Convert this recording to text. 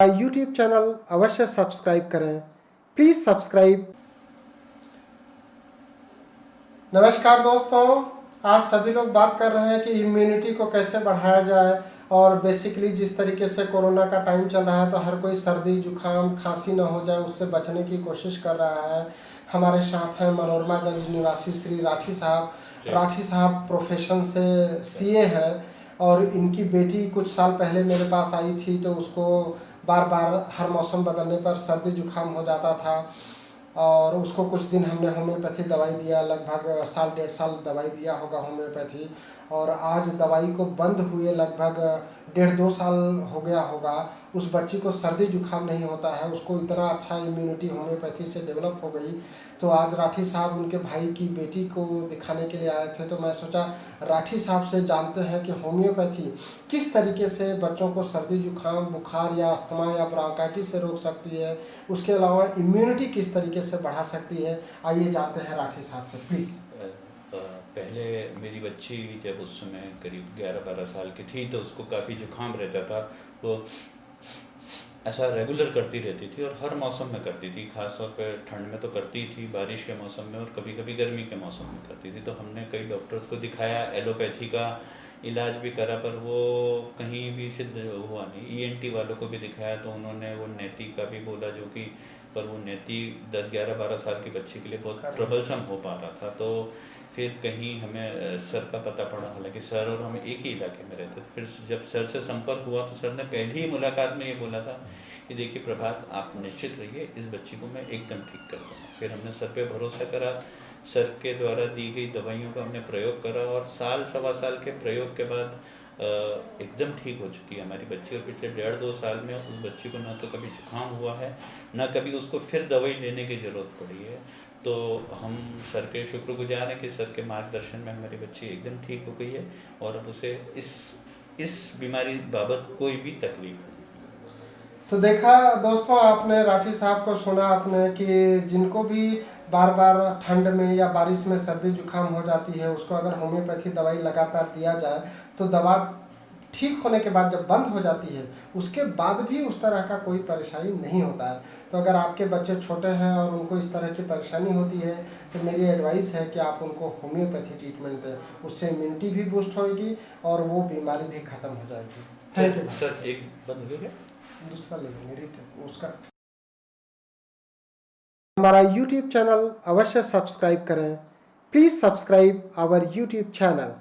YouTube channel अवश्य subscribe करें। Please subscribe. नमस्कार दोस्तों, आज सभी लोग बात कर रहे हैं कि इम्यूनिटी को कैसे बढ़ाया जाए। और बेसिकली जिस तरीके से कोरोना का टाइम चल रहा है तो हर कोई सर्दी जुकाम खांसी ना हो जाए उससे बचने की कोशिश कर रहा है। हमारे साथ हैं मनोरमागंज निवासी श्री राठी साहब। राठी साहब प्रोफेशन से सीए हैं और इनकी बेटी कुछ साल पहले मेरे पास आई थी तो उसको बार बार हर मौसम बदलने पर सर्दी जुकाम हो जाता था और उसको कुछ दिन हमने होम्योपैथी दवाई दिया, लगभग साल डेढ़ साल दवाई दिया होगा होम्योपैथी। और आज दवाई को बंद हुए लगभग डेढ़ दो साल हो गया होगा। उस बच्ची को सर्दी जुकाम नहीं होता है, उसको इतना अच्छा इम्यूनिटी होम्योपैथी से डेवलप हो गई। तो आज राठी साहब उनके भाई की बेटी को दिखाने के लिए आए थे तो मैं सोचा राठी साहब से जानते हैं कि होम्योपैथी किस तरीके से बच्चों को सर्दी जुकाम बुखार या अस्थमा या ब्रोंकाइटिस से रोक सकती है, उसके अलावा इम्यूनिटी किस तरीके से बढ़ा सकती है। आइए जानते हैं राठी साहब से, प्लीज़। पहले मेरी बच्ची जब उस समय करीब 11-12 साल की थी तो उसको काफ़ी जुकाम रहता था। वो ऐसा रेगुलर करती रहती थी और हर मौसम में करती थी, ख़ासतौर पर ठंड में तो करती थी, बारिश के मौसम में और कभी कभी गर्मी के मौसम में करती थी। तो हमने कई डॉक्टर्स को दिखाया, एलोपैथी का इलाज भी करा पर वो कहीं भी सिद्ध हुआ नहीं। ईएनटी वालों को भी दिखाया तो उन्होंने वो नेती का भी बोला, जो कि पर वो नेती 10-11-12 साल की बच्ची के लिए बहुत ट्रबलसम हो पा रहा था। तो फिर कहीं हमें सर का पता पड़ा, हालांकि सर और हम एक ही इलाके में रहते थे। फिर जब सर से संपर्क हुआ तो सर ने पहली ही मुलाकात में ये बोला था कि देखिए प्रभात, आप निश्चित रहिए, इस बच्ची को मैं एकदम ठीक कर दूँगा। फिर हमने सर पे भरोसा करा, सर के द्वारा दी गई दवाइयों का हमने प्रयोग करा और साल सवा साल के प्रयोग के बाद एकदम ठीक हो चुकी है हमारी बच्ची। और पिछले 1.5-2 साल में उस बच्ची को ना तो कभी जुकाम हुआ है, ना कभी उसको फिर दवाई लेने की ज़रूरत पड़ी है। तो हम सर के शुक्रगुजार हैं कि सर के मार्गदर्शन में हमारी बच्ची एकदम ठीक हो गई है और अब उसे इस बीमारी बाबत कोई भी तकलीफ नहीं। तो देखा दोस्तों, आपने राठी साहब को सुना आपने कि जिनको भी बार बार ठंड में या बारिश में सर्दी जुकाम हो जाती है उसको अगर होम्योपैथी दवाई लगातार दिया जाए तो दवा ठीक होने के बाद जब बंद हो जाती है उसके बाद भी उस तरह का कोई परेशानी नहीं होता है। तो अगर आपके बच्चे छोटे हैं और उनको इस तरह की परेशानी होती है तो मेरी एडवाइस है कि आप उनको होम्योपैथी ट्रीटमेंट दें, उससे इम्यूनिटी भी बूस्ट होगी और वो बीमारी भी ख़त्म हो जाएगी। Thank you sir. एक बंद हो गया, दूसरा ले लेंगे उसका। हमारा यूट्यूब चैनल अवश्य सब्सक्राइब करें। Please subscribe our YouTube channel.